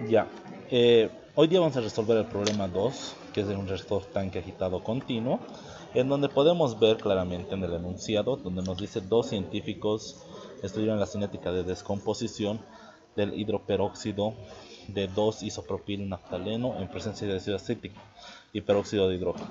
Ya, hoy día vamos a resolver el problema 2, que es de un reactor tanque agitado continuo, en donde podemos ver claramente en el enunciado, donde nos dice dos científicos estudiaron la cinética de descomposición del hidroperóxido de 2-isopropil-naftaleno en presencia de ácido acético y peróxido de hidrógeno.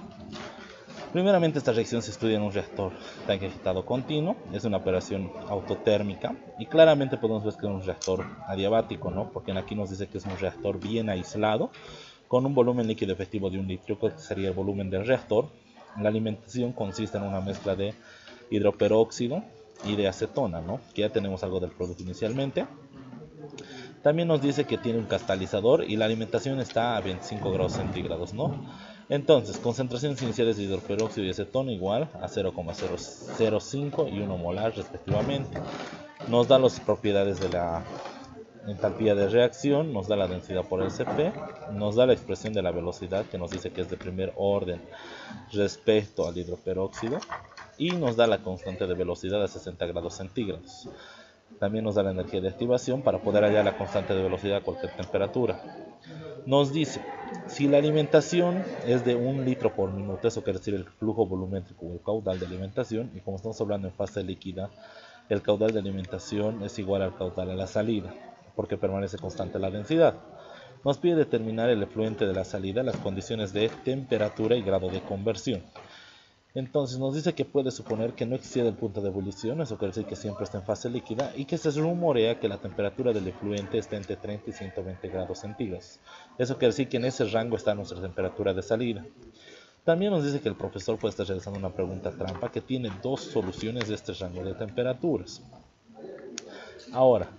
Primeramente, esta reacción se estudia en un reactor tanque agitado continuo, es una operación autotérmica y claramente podemos ver que es un reactor adiabático, ¿no? Porque aquí nos dice que es un reactor bien aislado con un volumen líquido efectivo de 1 litro, que sería el volumen del reactor. La alimentación consiste en una mezcla de hidroperóxido y de acetona, ¿no? Que ya tenemos algo del producto inicialmente. También nos dice que tiene un catalizador y la alimentación está a 25 grados centígrados, ¿no? Entonces, concentraciones iniciales de hidroperóxido y acetona igual a 0,005 y 1 molar respectivamente. Nos da las propiedades de la entalpía de reacción, nos da la densidad por el Cp, nos da la expresión de la velocidad que nos dice que es de primer orden respecto al hidroperóxido y nos da la constante de velocidad a 60 grados centígrados. También nos da la energía de activación para poder hallar la constante de velocidad a cualquier temperatura. Nos dice, si la alimentación es de 1 litro por minuto, eso quiere decir el flujo volumétrico o el caudal de alimentación, y como estamos hablando en fase líquida, el caudal de alimentación es igual al caudal a la salida, porque permanece constante la densidad. Nos pide determinar el efluente de la salida, las condiciones de temperatura y grado de conversión. Entonces nos dice que puede suponer que no excede el punto de ebullición, eso quiere decir que siempre está en fase líquida, y que se rumorea que la temperatura del efluente está entre 30 y 120 grados centígrados. Eso quiere decir que en ese rango está nuestra temperatura de salida. También nos dice que el profesor puede estar realizando una pregunta trampa que tiene dos soluciones de este rango de temperaturas. Ahora,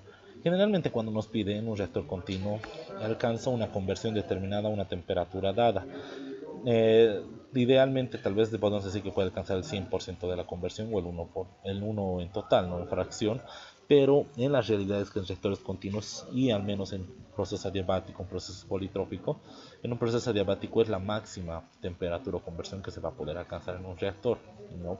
generalmente cuando nos pide en un reactor continuo, alcanza una conversión determinada a una temperatura dada. Idealmente tal vez podemos decir que puede alcanzar el 100% de la conversión o el 1 en total, no en fracción, pero en la realidad es que en reactores continuos y al menos en proceso adiabático, en proceso politrópico, en un proceso adiabático es la máxima temperatura o conversión que se va a poder alcanzar en un reactor, ¿no?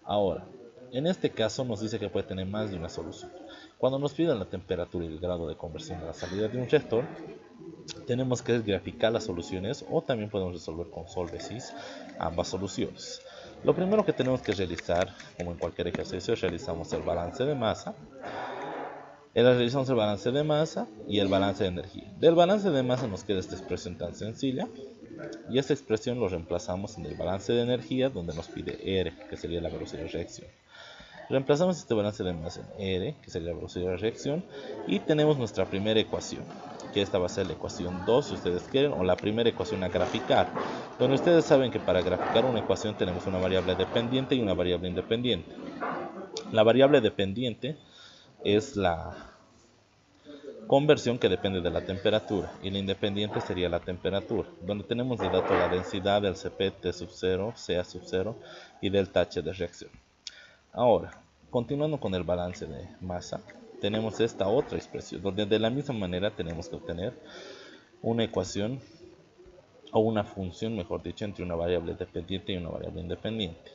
Ahora, en este caso nos dice que puede tener más de una solución. Cuando nos piden la temperatura y el grado de conversión de la salida de un reactor, tenemos que graficar las soluciones o también podemos resolver con solvesis ambas soluciones. Lo primero que tenemos que realizar, como en cualquier ejercicio, realizamos el balance de masa. Realizamos el balance de masa y el balance de energía. Del balance de masa nos queda esta expresión tan sencilla y esta expresión lo reemplazamos en el balance de energía donde nos pide R, que sería la velocidad de reacción. Reemplazamos este balance de masa en R, que sería la velocidad de reacción, y tenemos nuestra primera ecuación, que esta va a ser la ecuación 2 si ustedes quieren, o la primera ecuación a graficar, donde ustedes saben que para graficar una ecuación tenemos una variable dependiente y una variable independiente. La variable dependiente es la conversión que depende de la temperatura y la independiente sería la temperatura, donde tenemos de dato la densidad del Cp, T sub 0, Ca sub 0 y delta H de reacción. Ahora, continuando con el balance de masa, tenemos esta otra expresión, donde de la misma manera tenemos que obtener una ecuación o una función, mejor dicho, entre una variable dependiente y una variable independiente.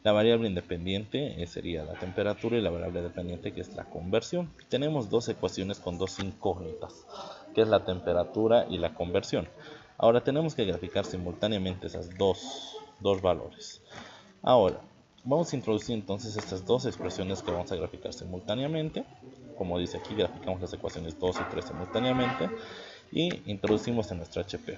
La variable independiente sería la temperatura y la variable dependiente que es la conversión. Tenemos dos ecuaciones con dos incógnitas, que es la temperatura y la conversión. Ahora tenemos que graficar simultáneamente esas dos valores. Ahora, vamos a introducir entonces estas dos expresiones que vamos a graficar simultáneamente. Como dice aquí, graficamos las ecuaciones 2 y 3 simultáneamente y introducimos en nuestra HP.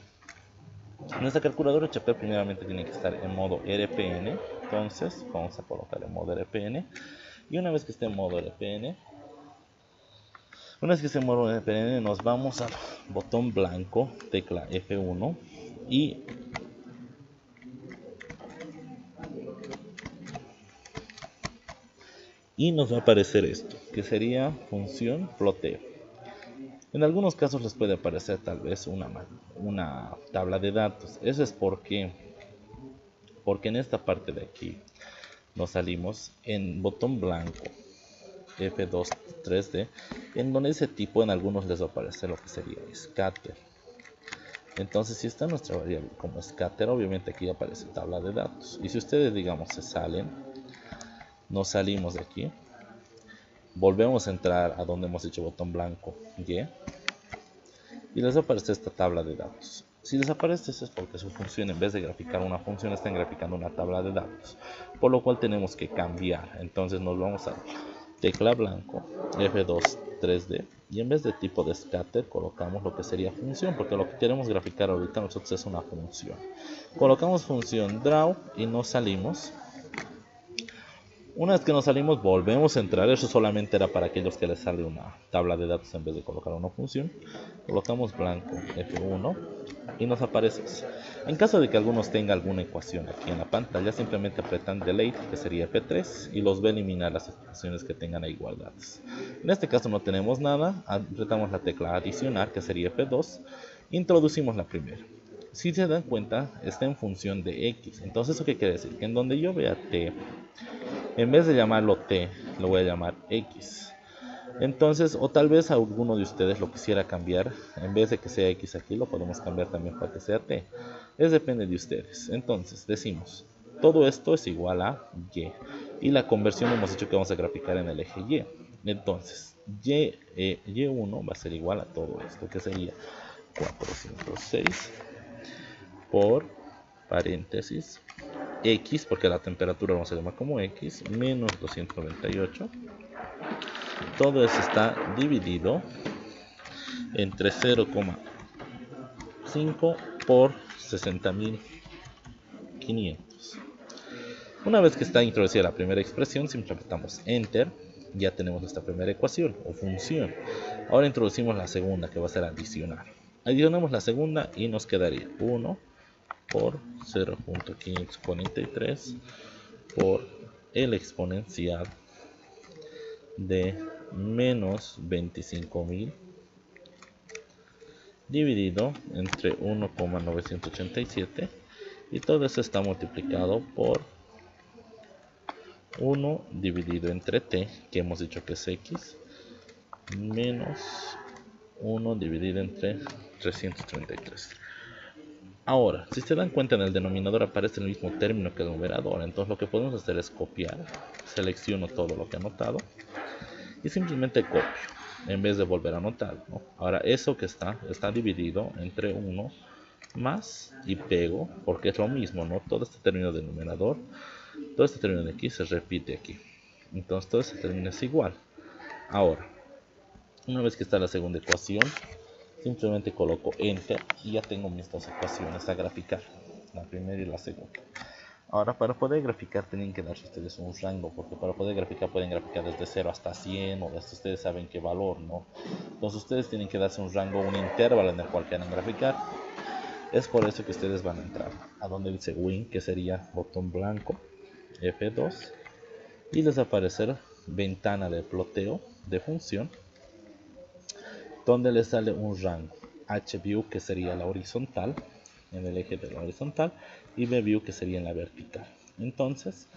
Nuestra calculadora HP primeramente tiene que estar en modo RPN, entonces vamos a colocar en modo RPN y una vez que esté en modo RPN, nos vamos al botón blanco, tecla F1 y nos va a aparecer esto, que sería función ploteo. En algunos casos les puede aparecer tal vez una tabla de datos. Eso es porque en esta parte de aquí nos salimos en botón blanco F2 3D, en donde ese tipo en algunos les va a aparecer lo que sería scatter. Entonces, si está nuestra variable como scatter, obviamente aquí aparece tabla de datos. Y si ustedes, digamos, se salen, nos salimos de aquí, volvemos a entrar a donde hemos hecho botón blanco Y y les aparece esta tabla de datos. Si desaparece eso es porque su función, en vez de graficar una función, está graficando una tabla de datos, por lo cual tenemos que cambiar. Entonces nos vamos a tecla blanco, F2 3D, y en vez de tipo de scatter colocamos lo que sería función, porque lo que queremos graficar ahorita nosotros es una función. Colocamos función draw y nos salimos. Una vez que nos salimos volvemos a entrar. Eso solamente era para aquellos que les sale una tabla de datos en vez de colocar una función. Colocamos blanco F1 y nos aparece eso. En caso de que algunos tengan alguna ecuación aquí en la pantalla, simplemente apretan delete, que sería F3, y los va a eliminar las ecuaciones que tengan a igualdades. En este caso no tenemos nada, apretamos la tecla adicionar, que sería F2, introducimos la primera. Si se dan cuenta, está en función de X. Entonces, ¿eso qué quiere decir? Que en donde yo vea T, en vez de llamarlo T, lo voy a llamar X. Entonces, o tal vez alguno de ustedes lo quisiera cambiar. En vez de que sea X aquí, lo podemos cambiar también para que sea T. Depende de ustedes. Entonces, decimos, todo esto es igual a Y. Y la conversión hemos dicho que vamos a graficar en el eje Y. Entonces, Y1 va a ser igual a todo esto, que sería 406 por paréntesis X, porque la temperatura vamos a llamar como X, menos 298. Todo eso está dividido entre 0,5 por 60.500. Una vez que está introducida la primera expresión, simplemente apretamos Enter. Ya tenemos nuestra primera ecuación o función. Ahora introducimos la segunda, que va a ser adicionar. Adicionamos la segunda y nos quedaría 1 por 0.543 por el exponencial de menos 25.000 dividido entre 1,987, y todo eso está multiplicado por 1 dividido entre t, que hemos dicho que es x, menos 1 dividido entre 333. Ahora, si se dan cuenta, en el denominador aparece el mismo término que el numerador. Entonces lo que podemos hacer es copiar. Selecciono todo lo que he anotado y simplemente copio, en vez de volver a anotar, ¿no? Ahora eso que está dividido entre 1 más, y pego, porque es lo mismo, ¿no? Todo este término del numerador, todo este término de aquí se repite aquí. Entonces todo este término es igual. Ahora, una vez que está la segunda ecuación, simplemente coloco Enter y ya tengo mis dos ecuaciones a graficar, la primera y la segunda. Ahora, para poder graficar tienen que darse ustedes un rango, porque para poder graficar pueden graficar desde 0 hasta 100 o desde ustedes saben qué valor, ¿no? Entonces ustedes tienen que darse un rango, un intervalo en el cual quieran graficar. Es por eso que ustedes van a entrar a donde dice Win, que sería botón blanco, F2, y les va a aparecer ventana de ploteo de función, donde les sale un rango, HView, que sería la horizontal, en el eje de la horizontal, y VView, que sería en la vertical. Entonces,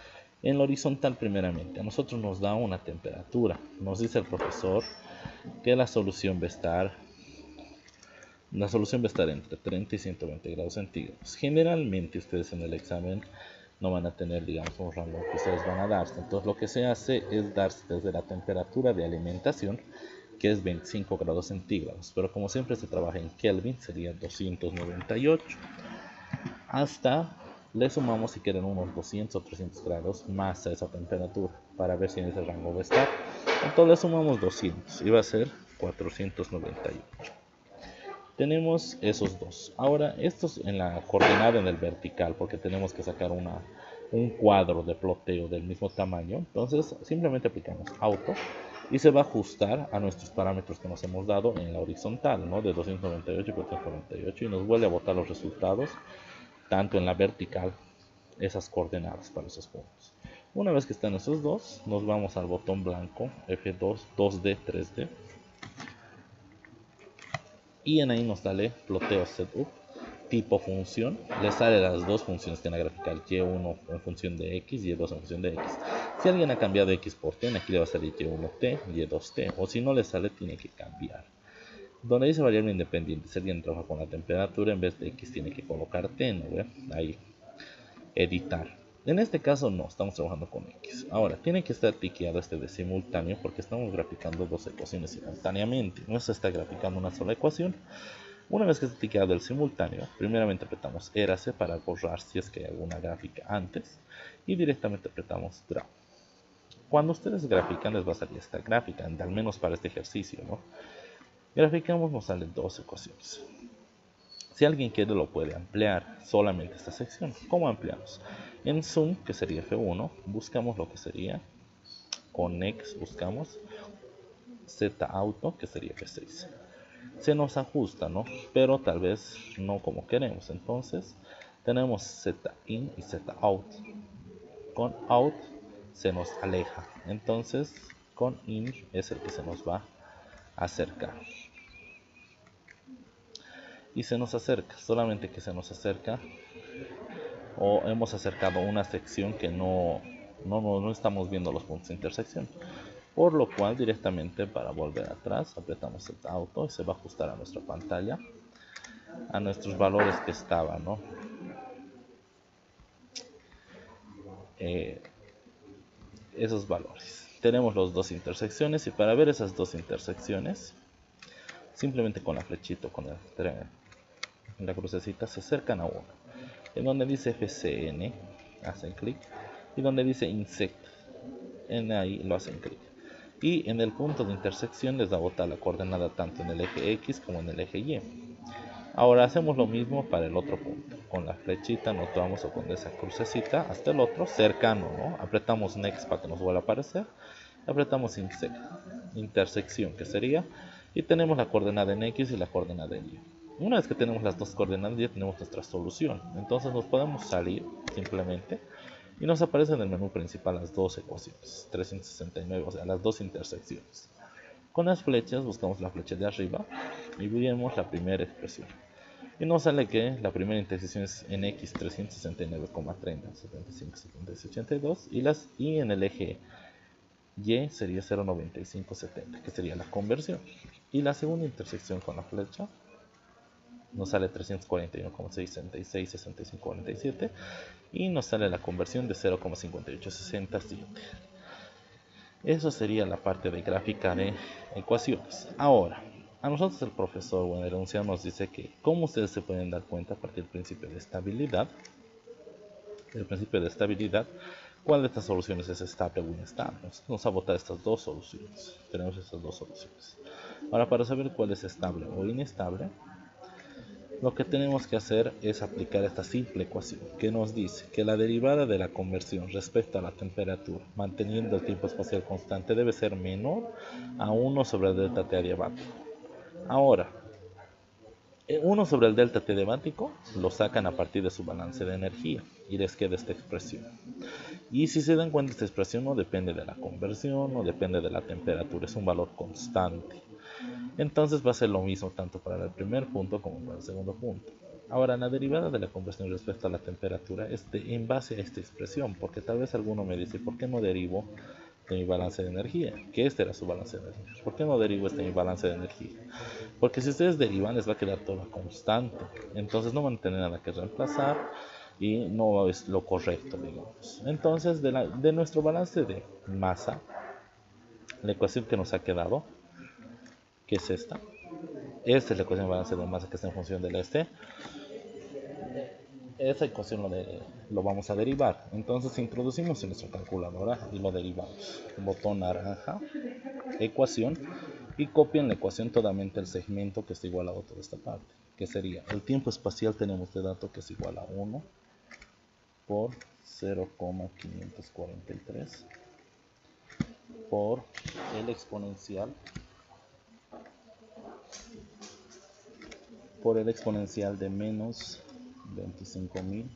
en la horizontal primeramente, a nosotros nos da una temperatura. Nos dice el profesor que la solución va a estar entre 30 y 120 grados centígrados. Generalmente ustedes en el examen no van a tener, digamos, un rango que ustedes van a darse. Entonces lo que se hace es darse desde la temperatura de alimentación, que es 25 grados centígrados, pero como siempre se trabaja en Kelvin, sería 298, hasta le sumamos, si quieren, unos 200 o 300 grados más a esa temperatura, para ver si en ese rango va a estar. Entonces le sumamos 200 y va a ser 498. Tenemos esos dos. Ahora, estos en la coordenada en el vertical, porque tenemos que sacar un cuadro de ploteo del mismo tamaño. Entonces simplemente aplicamos auto y se va a ajustar a nuestros parámetros que nos hemos dado en la horizontal, ¿no? De 298 y 498, y nos vuelve a botar los resultados tanto en la vertical, esas coordenadas para esos puntos. Una vez que están esos dos, nos vamos al botón blanco F2, 2D, 3D, y en ahí nos sale ploteo setup, tipo función. Le sale las dos funciones que van a graficar, y1 en función de x y y2 en función de x. Si alguien ha cambiado x por t, aquí le va a salir y1t, y2t, o si no le sale, tiene que cambiar. Donde dice variable independiente, si alguien trabaja con la temperatura, en vez de x tiene que colocar t, ¿no? Ahí, editar. En este caso no, estamos trabajando con x. Ahora, tiene que estar tiqueado este de simultáneo, porque estamos graficando dos ecuaciones simultáneamente. No se está graficando una sola ecuación. Una vez que está etiquetado el simultáneo, primeramente apretamos Erase para borrar si es que hay alguna gráfica antes y directamente apretamos Draw. Cuando ustedes grafican les va a salir esta gráfica, al menos para este ejercicio, ¿no? Graficamos, nos salen dos ecuaciones. Si alguien quiere lo puede ampliar solamente esta sección. ¿Cómo ampliamos? En Zoom, que sería F1, buscamos lo que sería, con X buscamos Z Auto, que sería F6. Se nos ajusta, ¿no? Pero tal vez no como queremos. Entonces tenemos Z in y Z out. Con out se nos aleja. Entonces con in es el que se nos va a acercar. Y se nos acerca, solamente que se nos acerca o hemos acercado una sección que no estamos viendo los puntos de intersección, por lo cual directamente para volver atrás apretamos Z Auto y se va a ajustar a nuestra pantalla a nuestros valores que estaban, ¿no? Esos valores. Tenemos las dos intersecciones y para ver esas dos intersecciones simplemente con la flechita, con la crucecita se acercan a uno. En donde dice FCN hacen clic y donde dice Insect en ahí lo hacen clic y en el punto de intersección les da a botar la coordenada tanto en el eje X como en el eje Y. Ahora hacemos lo mismo para el otro punto, con la flechita nos vamos o con esa crucecita hasta el otro cercano, ¿no? Apretamos Next para que nos vuelva a aparecer, apretamos Insect, intersección que sería, y tenemos la coordenada en X y la coordenada en Y. Una vez que tenemos las dos coordenadas ya tenemos nuestra solución, entonces nos podemos salir simplemente y nos aparece en el menú principal las dos ecuaciones, 369, o sea, las dos intersecciones. Con las flechas buscamos la flecha de arriba y vemos la primera expresión. Y nos sale que la primera intersección es en X 369,30, 75, 76, 82 y en el eje Y sería 0,9570, que sería la conversión. Y la segunda intersección con la flecha nos sale 341,666, 65, 47 y nos sale la conversión de 0,5867. Eso sería la parte de gráfica de ecuaciones. Ahora, a nosotros el profesor o el enunciado nos dice que como ustedes se pueden dar cuenta a partir del principio de estabilidad, cuál de estas soluciones es estable o inestable. Nos va a botar estas dos soluciones. Tenemos estas dos soluciones. Ahora, para saber cuál es estable o inestable, lo que tenemos que hacer es aplicar esta simple ecuación que nos dice que la derivada de la conversión respecto a la temperatura, manteniendo el tiempo espacial constante, debe ser menor a 1 sobre el delta T adiabático. Ahora, 1 sobre el delta T adiabático lo sacan a partir de su balance de energía y les queda esta expresión. Y si se dan cuenta, esta expresión no depende de la conversión, no depende de la temperatura, es un valor constante. Entonces va a ser lo mismo tanto para el primer punto como para el segundo punto. Ahora, la derivada de la conversión respecto a la temperatura es en base a esta expresión, porque tal vez alguno me dice, ¿por qué no derivo de mi balance de energía? Que este era su balance de energía. ¿Por qué no derivo este de mi balance de energía? Porque si ustedes derivan les va a quedar todo constante, entonces no van a tener nada que reemplazar y no es lo correcto, digamos. Entonces, de nuestro balance de masa, la ecuación que nos ha quedado, que es esta. Esta es la ecuación de balance de masa que está en función del este. Esa ecuación lo vamos a derivar. Entonces introducimos en nuestra calculadora y lo derivamos. Botón naranja, ecuación, y copian la ecuación totalmente el segmento que está igual a toda esta parte. Que sería, el tiempo espacial tenemos de dato que es igual a 1 por 0,543 por el exponencial de menos 25.000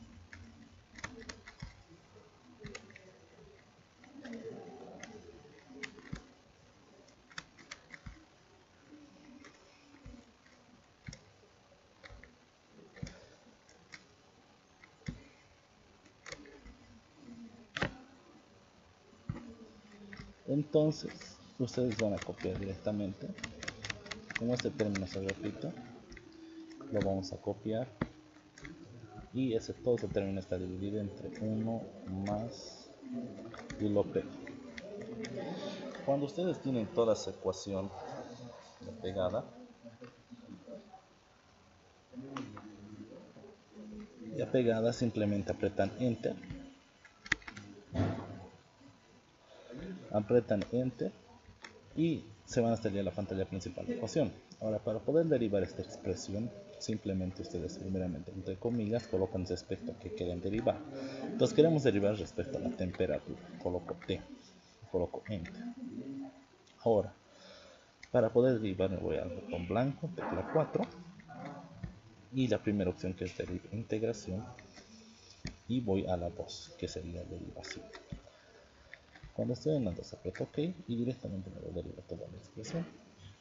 Entonces ustedes van a copiar directamente, como este término se repite, lo vamos a copiar y todo ese término está dividido entre 1 más y lo pego. Cuando ustedes tienen toda esa ecuación pegada, ya pegada, simplemente apretan Enter. Apretan Enter y se van a salir a la pantalla principal de ecuación. Ahora, para poder derivar esta expresión, simplemente ustedes primeramente entre comillas colocan respecto a que quieren derivar. Entonces queremos derivar respecto a la temperatura. Coloco T, coloco Enter. Ahora, para poder derivar me voy al botón blanco, tecla 4 y la primera opción que es integración y voy a la 2 que sería derivación. Cuando estoy en la 2 aprieto OK y directamente me lo deriva toda la expresión,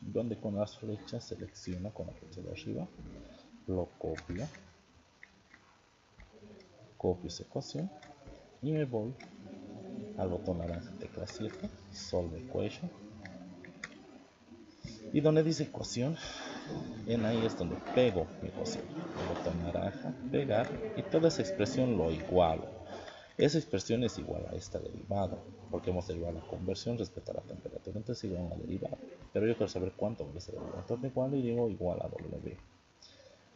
donde con las flechas selecciono con la flecha de arriba, lo copio esa ecuación y me voy al botón naranja tecla 7, Solve Equation, y donde dice ecuación, en ahí es donde pego mi ecuación, el botón naranja, pegar, y toda esa expresión lo igualo. Esa expresión es igual a esta derivada, porque hemos derivado la conversión respecto a la temperatura, entonces igual a una derivada. Pero yo quiero saber cuánto vale esa derivada, entonces igual y digo igual a W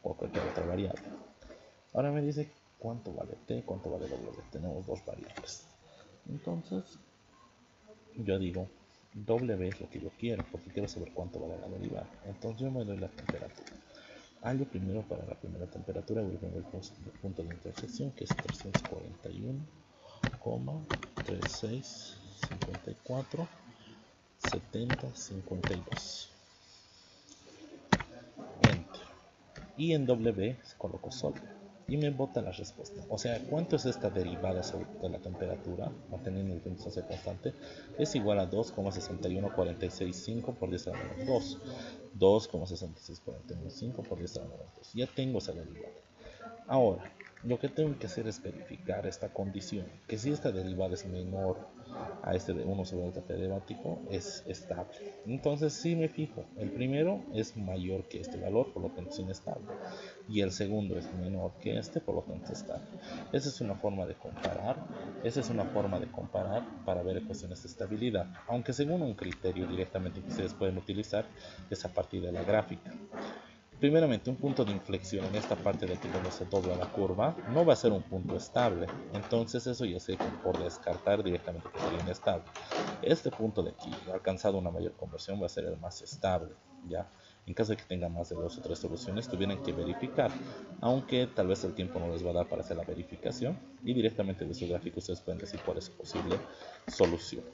o cualquier otra variable. Ahora me dice cuánto vale T, cuánto vale W, tenemos dos variables. Entonces yo digo W es lo que yo quiero, porque quiero saber cuánto vale la derivada. Entonces yo me doy la temperatura. Hallo primero para la primera temperatura, voy a poner el punto de intersección que es 341,3654,70,52. Enter. Y en W coloco Solve y me bota la respuesta. O sea, ¿cuánto es esta derivada de la temperatura, manteniendo el punto C constante? Es igual a 2,61465 por 10 a la menos 2. 2,66415 por 10 a la menos 2. Ya tengo esa derivada. Ahora, lo que tengo que hacer es verificar esta condición, que si esta derivada es menor a este de 1 sobre el catedrático, es estable. Entonces, si me fijo, el primero es mayor que este valor, por lo tanto es inestable, y el segundo es menor que este, por lo tanto es estable. Esa es una forma de comparar, para ver ecuaciones de estabilidad, aunque según un criterio directamente que ustedes pueden utilizar es a partir de la gráfica. Primeramente, un punto de inflexión en esta parte de aquí donde se dobla la curva no va a ser un punto estable, entonces eso ya se por descartar directamente que sería inestable. Este punto de aquí, alcanzado una mayor conversión, va a ser el más estable, ¿ya? En caso de que tenga más de 2 o 3 soluciones, tuvieran que verificar, aunque tal vez el tiempo no les va a dar para hacer la verificación, y directamente de su gráfico ustedes pueden decir cuál es su posible solución.